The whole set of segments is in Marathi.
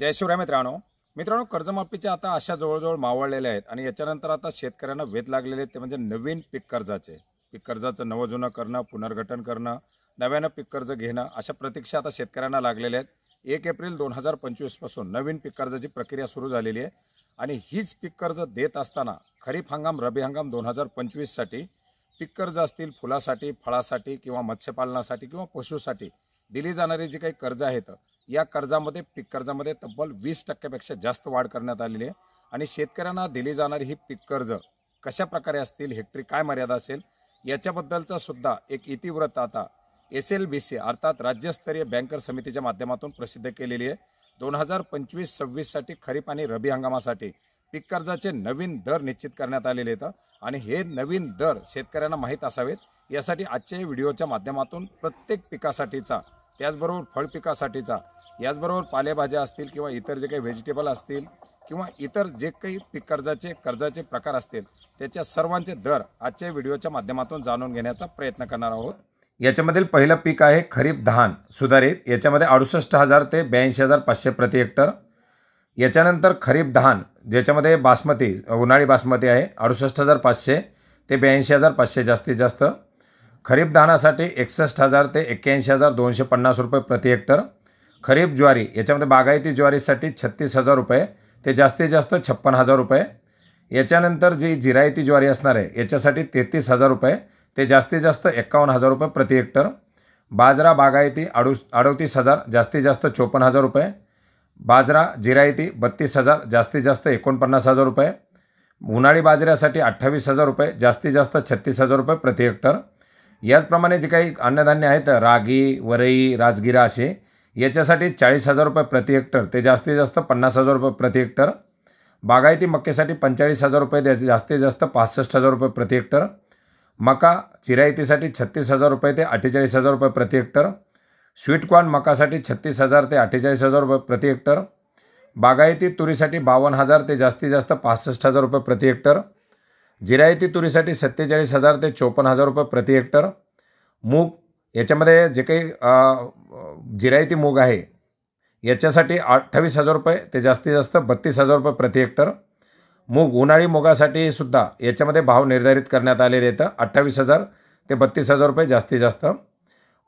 जय शिवराय मित्रांनो कर्जमाफीच्या आता आशा जवळजवळ मावळलेल्या आहेत आणि याच्यानंतर आता शेतकऱ्यांना वेध लागलेले ते म्हणजे नवीन पीक कर्जाचं नवं जुनं करणं, पुनर्गठन करणं, नव्यानं पीक कर्ज घेणं अशा प्रतीक्षा आता शेतकऱ्यांना लागलेल्या आहेत। 1 एप्रिल 2025 पासून नवीन पीक कर्जाची प्रक्रिया सुरू झालेली आहे आणि हीच पीक कर्ज देत असताना खरीप हंगाम, रब्बी हंगाम 2025 साठी पीक कर्ज असतील, फुलासाठी, फळासाठी किंवा मत्स्यपालनासाठी किंवा पशुसाठी दिली जाणारी जी काही कर्ज आहेत या कर्जामध्ये पीक कर्जामध्ये तब्बल 20% पेक्षा जास्त वाढ करण्यात आलेली आहे आणि शेतकऱ्यांना दिली जाणारी ही पीक कर्ज कशा प्रकारे असतील, हेक्टरी काय मर्यादा असेल याच्याबद्दलचा सुद्धा एक इतिवृत्त आता SLBC अर्थात राज्यस्तरीय बँकर समितीच्या माध्यमातून प्रसिद्ध केलेली आहे। 2025-26 साठी खरीप आणि रब्बी हंगामासाठी पीक कर्जाचे नवीन दर निश्चित करण्यात आलेले आहेत आणि हे नवीन दर शेतकऱ्यांना माहीत असावेत यासाठी आजच्या व्हिडिओच्या माध्यमातून प्रत्येक पिकासाठीचा, त्याचबरोबर फळ पिकासाठीचा, याचबरोबर पालेभाज्या असतील किंवा इतर जे काही व्हेजिटेबल असतील किंवा इतर जे काही पीक कर्जाचे प्रकार असतील त्याच्या सर्वांचे दर आजच्या व्हिडिओच्या माध्यमातून जाणून घेण्याचा प्रयत्न करणार आहोत। याच्यामधील पहिलं पीक आहे खरीप धान सुधारित, याच्यामध्ये 68,000 ते 82,500 प्रति हेक्टर। याच्यानंतर खरीप धान ज्याच्यामध्ये बासमती, उन्हाळी बासमती आहे 68,500 ते 82,500 जास्तीत जास्त। खरीप धानासाठी 61,000 ते 81,250 रुपये प्रति हेक्टर। खरीप ज्वारी याच्यामध्ये बागायती ज्वारीसाठी 36,000 रुपये ते जास्तीत जास्त 56,000 रुपये। याच्यानंतर जी जिरायती ज्वारी असणार आहे याच्यासाठी 33,000 रुपये ते जास्तीत जास्त 51,000 रुपये प्रति हेक्टर। बाजरा बागायती 38,000 जास्तीत जास्त 54,000 रुपये। बाजरा जिरायती 32,000 जास्तीत जास्त 49,000 रुपये। उन्हाळी बाजऱ्यासाठी 28,000 रुपये जास्तीत जास्त 36,000 रुपये प्रति हेक्टर। याचप्रमाणे जे काही अन्नधान्य आहेत रागी, वरई, राजगिरा असे याच्यासाठी 40,000 रुपये प्रति हेक्टर ते जास्तीत जास्त 50,000 रुपये प्रति हेक्टर। बागायती मक्यासाठी 45,000 रुपये जास्तीत जास्त 65,000 रुपये प्रति हेक्टर। मका जिरायतीसाठी 36,000 रुपये ते 48,000 रुपये प्रति हेक्टर। स्वीटकॉर्न मकासाठी 36,000 ते 48,000 रुपये प्रति हेक्टर। बागायती तुरीसाठी 52,000 ते जास्तीत जास्त 65,000 रुपये प्रति हेक्टर। जिरायती तुरीसाठी 47,000 ते 54,000 रुपये प्रति हेक्टर। मूग याच्यामध्ये जे काही जिरायती मूग आहे याच्यासाठी 28,000 रुपये ते जास्तीत जास्त 32,000 रुपये प्रति हेक्टर। मूग उन्हाळी मुगासाठी सुद्धा याच्यामध्ये भाव निर्धारित करण्यात आलेले आहेत 28,000 ते 32,000 रुपये जास्तीत जास्त।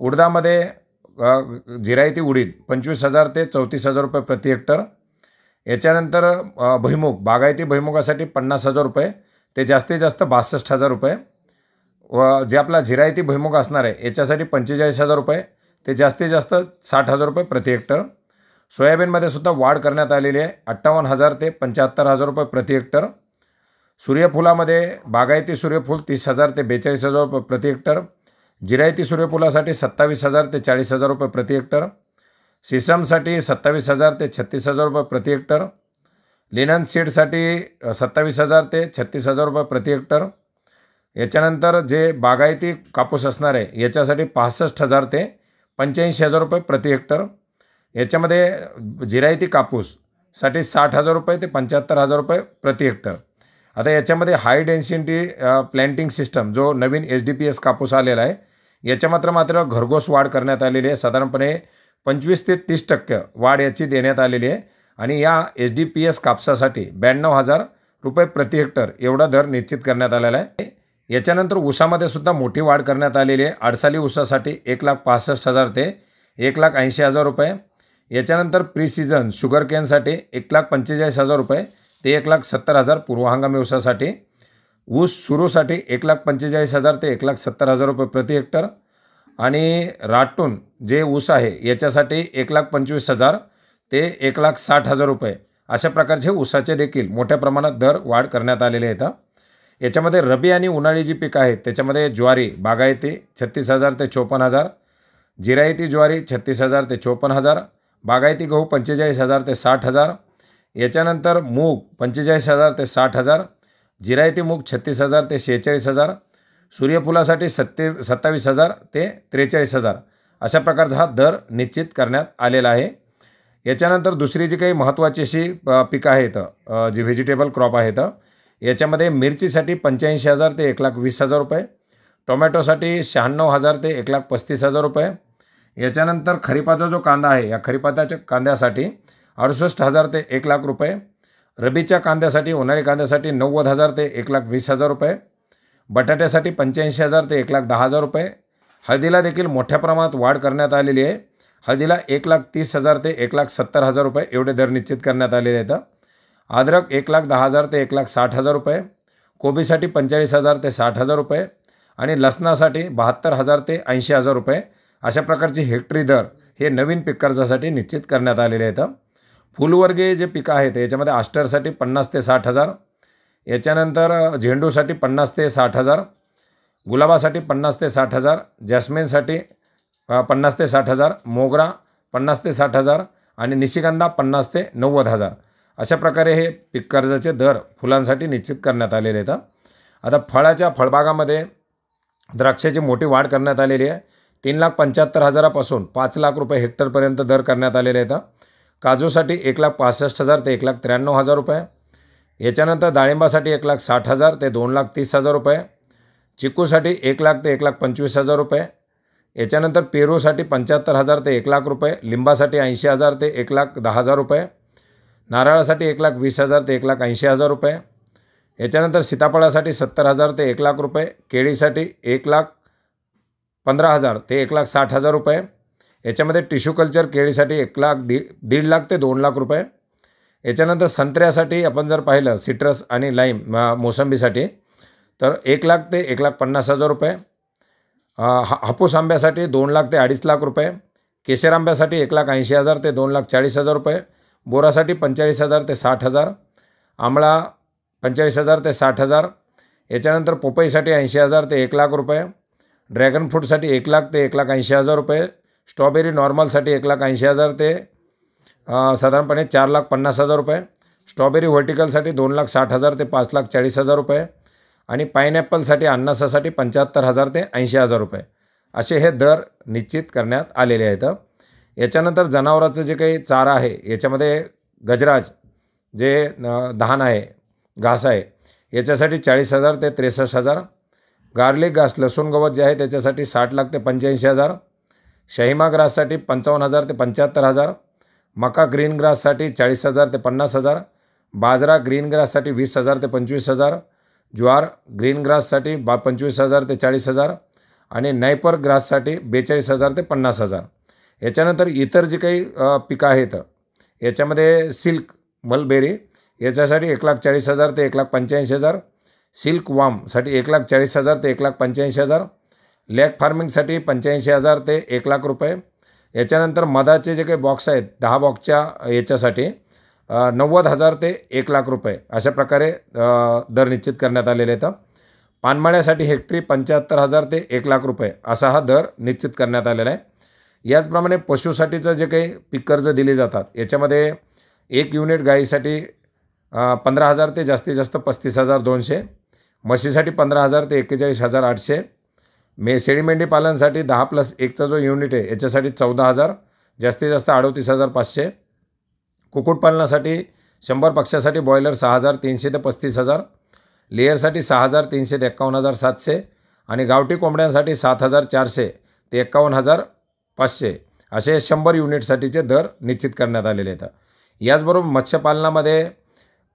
उडदामध्ये जिरायती उडीद 25,000 ते 34,000 रुपये प्रति हेक्टर। याच्यानंतर भुईमूग बागायती भुईमुगासाठी 50,000 रुपये ते जास्तीत जास्त 62,000 रुपये। व जे आपला जिरायती भुईमुग असणार आहे याच्यासाठी 45,000 रुपये ते जास्तीत जास्त 60,000 रुपये प्रति हेक्टर। सोयाबीनमध्ये सुद्धा वाढ करण्यात आलेली आहे 58,000 ते 75,000 रुपये प्रति हेक्टर। सूर्यफुलामध्ये बागायती सूर्यफूल 30,000 ते 42,000 रुपये प्रति हेक्टर। जिरायती सूर्यफुलासाठी 27,000 ते 40,000 रुपये प्रति हेक्टर। सिसमसाठी 27,000 ते 36,000 रुपये प्रति हेक्टर। लिनन सीडसाठी 27,000 ते 36,000 रुपये प्रति हेक्टर। याच्यानंतर जे बागायती कापूस असणार आहे याच्यासाठी 65,000 ते 85,000 रुपये प्रति हेक्टर। याच्यामध्ये जिरायती कापूससाठी 60,000 रुपये ते 75,000 रुपये प्रति हेक्टर। आता याच्यामध्ये हाय डेन्सिटी प्लॅन्टिंग सिस्टम जो नवीन SDPS कापूस आलेला आहे याच्या मात्र घरघोस वाढ करण्यात आलेली आहे, साधारणपणे 25 ते 30% वाढ याची देण्यात आलेली आहे आणि या SDPS कापसासाठी 92,000 रुपये प्रति हेक्टर एवढा दर निश्चित करण्यात आलेला आहे। याच्यानंतर ऊसामध्ये सुद्धा मोठी वाढ करण्यात आलेली आहे। आडसाली ऊसासाठी 1,65,000 ते 1,80,000 रुपये। याच्यानंतर प्री सीझन शुगर केनसाठी 1,45,000 रुपये ते 1,70,000 पूर्व हंगामी ऊसासाठी। ऊस सुरूसाठी 1,45,000 ते 1,70,000 रुपये प्रति हेक्टर आणि राटून जे ऊस आहे याच्यासाठी 1,25,000 ते 1,60,000 रुपये अशा प्रकारचे ऊसाचे देखील मोठ्या प्रमाणात दर वाढ करण्यात आलेले आहेत। याच्यामध्ये रबी आणि उन्हाळी जी पिकं आहेत त्याच्यामध्ये ज्वारी बागायती 36,000 ते 54,000, जिरायती ज्वारी 36,000 ते 54,000, बागायती गहू 45,000 ते 60,000। याच्यानंतर मूग 45,000 ते 60,000, जिरायती मूग 36,000 ते 46,000, सूर्यफुलासाठी 27,000 ते 43,000 अशा प्रकारचा हा दर निश्चित करण्यात आलेला आहे। याच्यानंतर दुसरी जी काही महत्त्वाची अशी पिकं आहेत जी व्हेजिटेबल क्रॉप आहेत याच्यामध्ये मिरचीसाठी 85,000 ते 1,20,000 रुपये, टोमॅटोसाठी 96,000 ते 1,35,000 रुपये। याच्यानंतर खरीपाचा जो कांदा आहे या खरीपाच्या कांद्यासाठी 68,000 ते 1,00,000 रुपये. रबीच्या कांद्यासाठी उन्हाळी कांद्यासाठी 90,000 ते 1,20,000 रुपये. बटाट्यासाठी 85,000 ते 1,10,000 रुपये. हळदीला देखील मोठ्या प्रमाणात वाढ करण्यात आलेली आहे. हळदीला 1,30,000 ते 1,70,000 रुपये एवढे दर निश्चित करण्यात आलेले आहेत. अद्रक 1,10,000 ते 1,60,000 रुपये. कोबीसाठी 45,000 ते 60,000 रुपये आणि लसणासाठी 72,000 ते 80,000 रुपये अशा प्रकारचे हेक्टरी दर हे नवीन पीक कर्जासाठी निश्चित करण्यात आलेले आहेत. फुलवर्गीय जे पिकं आहेत याच्यामध्ये आस्टरसाठी 50,000 ते 60,000, याच्यानंतर झेंडूसाठी 50,000 ते 60,000, गुलाबासाठी 50,000 ते 60,000, जॅस्मिनसाठी 50,000 ते 60,000, मोगरा 50,000 ते 60,000 आणि निशिगंधा 50,000 ते 90,000 अशा प्रकारे हे पीक कर्जाचे दर फुलांसाठी निश्चित करण्यात आलेले आहेत. आता फळबागामध्ये द्राक्षाची मोठी वाढ करण्यात आलेली आहे. 3,75,000पासून 5,00,000 रुपये हेक्टरपर्यंत दर करण्यात आलेले आहेत. काजूसाठी 1,65,000 ते 1,93,000 रुपये. याच्यानंतर डाळिंबासाठी 1,60,000 ते 2,30,000 रुपये. चिकूसाठी 1,00,000 ते 1,25,000 रुपये. याच्यानंतर पेरूसाठी 75,000 ते 1,00,000 रुपये. लिंबासाठी 80,000 ते 1,10,000 रुपये. नारळासाठी 1,20,000 ते 1,80,000 रुपये. याच्यानंतर सीताफळासाठी 70,000 ते 1,00,000 रुपये. केळीसाठी 1,15,000 ते 1,60,000 रुपये. याच्यामध्ये टिश्यू कल्चर केळीसाठी 1,00,000 ते 2,00,000 रुपये. याच्यानंतर संत्र्यासाठी आपण जर पाहिलं सिट्रस आणि लाईम मोसंबीसाठी तर 1,00,000 ते 1,50,000 रुपये. हापूस आंब्यासाठी 2,00,000 ते 2,50,000 रुपये. केशर आंब्यासाठी 1,80,000 ते 2,40,000 रुपये. बोरासाठी 45,000 ते 60,000. आंबळा 45,000 ते 60,000. याच्यानंतर पोपईसाठी 80,000 ते 1,00,000 रुपये. ड्रॅगन फ्रूटसाठी 1,00,000 ते 1,80,000 रुपये. स्ट्रॉबेरी नॉर्मलसाठी 1,80,000 ते साधारणपणे 4,50,000 रुपये. स्ट्रॉबेरी व्हर्टिकलसाठी 2,60,000 ते 5,40,000 रुपये आणि पाईनॲपलसाठी अननसासाठी 75,000 ते 80,000 रुपये असे हे दर निश्चित करण्यात आलेले आहेत. याच्यानंतर जनावरांचं जे काही चारा आहे याच्यामध्ये गजराज जे धान आहे घास आहे याच्यासाठी 40,000 ते 63,000. गार्लिक घास लसूण गवत जे आहे त्याच्यासाठी 60,00,000 ते 85,000. शहिमा ग्राससाठी 55,000 ते 75,000. मका ग्रीन ग्राससाठी 40,000 ते 50,000. बाजरा ग्रीन ग्राससाठी 20,000 ते 25,000. ज्वार ग्रीन ग्राससाठी 25,000 ते 40,000 आणि नायपर ग्राससाठी 42,000 ते 50,000. याच्यानंतर इतर जे काही पिकं आहेत याच्यामध्ये सिल्क मलबेरी याच्यासाठी 1,40,000 ते 1,85,000. सिल्क वामसाठी 1,40,000 ते 1,85,000. लॅक फार्मिंगसाठी 85,000 ते 1,00,000 रुपये. याच्यानंतर मधाचे जे काही बॉक्स आहेत 10 बॉक्सच्या याच्यासाठी 90,000 ते 1,00,000 रुपये अशा प्रकारे दर निश्चित करण्यात आलेले आहेत. पानमळ्यासाठी हेक्टरी 75,000 ते 1,00,000 रुपये असा हा दर निश्चित करण्यात आलेला आहे. याचप्रमाणे पशुसाठीचं जे काही पीक कर्ज दिले जातात याच्यामध्ये 1 युनिट गाईसाठी 15,000 ते जास्तीत जास्त 35,200. म्हशीसाठी 15,000 ते 41,800. शेळी मेंढी पालनसाठी 10+1चा जो युनिट आहे याच्यासाठी 14,000 जास्तीत जास्त 38,500. कुक्कुटपालनासाठी 100 पक्षासाठी बॉयलर 6,300 ते 35,000. लेअरसाठी 6,300 ते 51,700 आणि गावठी कोंबड्यांसाठी 7,400 ते 51,500 असे 100 युनिटसाठीचे दर निश्चित करण्यात आलेले आहेत. याचबरोबर मत्स्यपालनामध्ये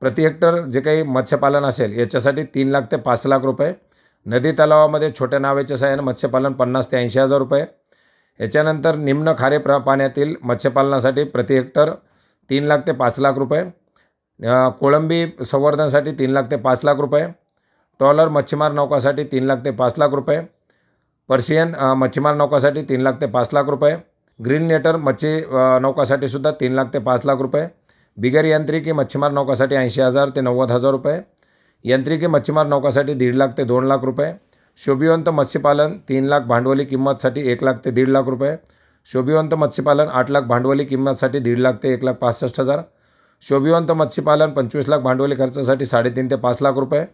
प्रति हेक्टर जे काही मत्स्यपालन असेल याच्यासाठी 3,00,000 ते 5,00,000 रुपये. नदी तलावामध्ये छोट्या नावेच्या सहाय्याने मत्स्यपालन 50,000 ते 80,000 रुपये. याच्यानंतर निम्न खारे पाण्यातील मत्स्यपालनासाठी प्रति हेक्टर 3,00,000 ते 5,00,000 रुपये. कोळंबी संवर्धनासाठी 3,00,000 ते 5,00,000 रुपये. ट्रॉलर मच्छीमार नौकासाठी 3,00,000 ते 5,00,000 रुपये. पर्शियन मच्छीमार नौकासाठी 3,00,000 ते 5,00,000 रुपये. ग्रीन नेटर मच्छी नौकासाठी सुद्धा 3,00,000 ते 5,00,000 रुपये. बिगर यांत्रिकी मच्छीमार नौकासाठी 80,000 ते 90,000 रुपये. यांत्रिकी मच्छीमार नौकासाठी 1,50,000 ते 2,00,000 रुपये. शोभिवंत मत्स्यपालन 3,00,000 भांडवली किंमतसाठी 1,00,000 ते 1,50,000 रुपये. शोभिवंत मत्स्यपालन 8,00,000 भांडवली किंमतसाठी 1,50,000 ते 1,65,000. शोभिवंत मत्स्यपालन 25,00,000 भांडवली खर्चासाठी 3.5 ते 5,00,000 रुपये.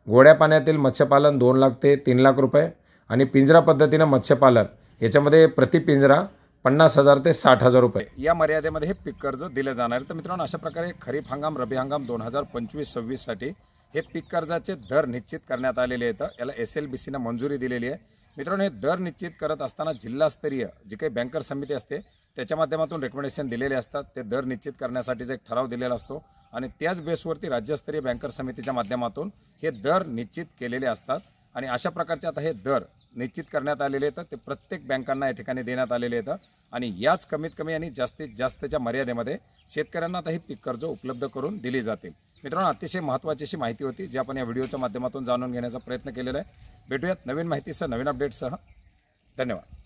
गोड्या पाण्यातील मत्स्यपालन 2,00,000 ते 3,00,000 रुपये आणि पिंजरा पद्धतीनं मत्स्यपालन याच्यामध्ये प्रति पिंजरा 50,000 ते 60,000 रुपये या मर्यादेमध्ये हे पीक कर्ज दिले जाणार आहे. तर मित्रांनो अशा प्रकारे खरीप हंगाम रब्बी हंगाम 2025-26 साठी हे पीक कर्जाचे दर निश्चित करण्यात आलेले आहेत. याला SLBCनं मंजुरी दिलेली आहे. मित्रांनो हे दर निश्चित करत असताना जिल्हास्तरीय जी काही बँकर समिती असते त्याच्या माध्यमातून रेकमेंडेशन दिलेले असतात, ते दर निश्चित करण्यासाठीचा एक ठराव दिलेला असतो आणि त्याच बेसवरती राज्यस्तरीय बँकर समितीच्या माध्यमातून हे दर निश्चित केलेले असतात आणि अशा प्रकारचे आता हे दर निश्चित करण्यात आलेले आहेत, ते प्रत्येक बँकांना या ठिकाणी देण्यात आलेले आहेत आणि याच कमीत कमी आणि जास्तीत जास्तच्या मर्यादेमध्ये शेतकऱ्यांना आता ही पीक कर्ज उपलब्ध करून दिली जातील. मित्रांनो, अतिशय महत्त्वाची अशी माहिती होती जी आपण या व्हिडिओच्या माध्यमातून जाणून घेण्याचा प्रयत्न केलेला आहे. भेटूयात नवीन माहितीसह, नवीन अपडेटसह. धन्यवाद.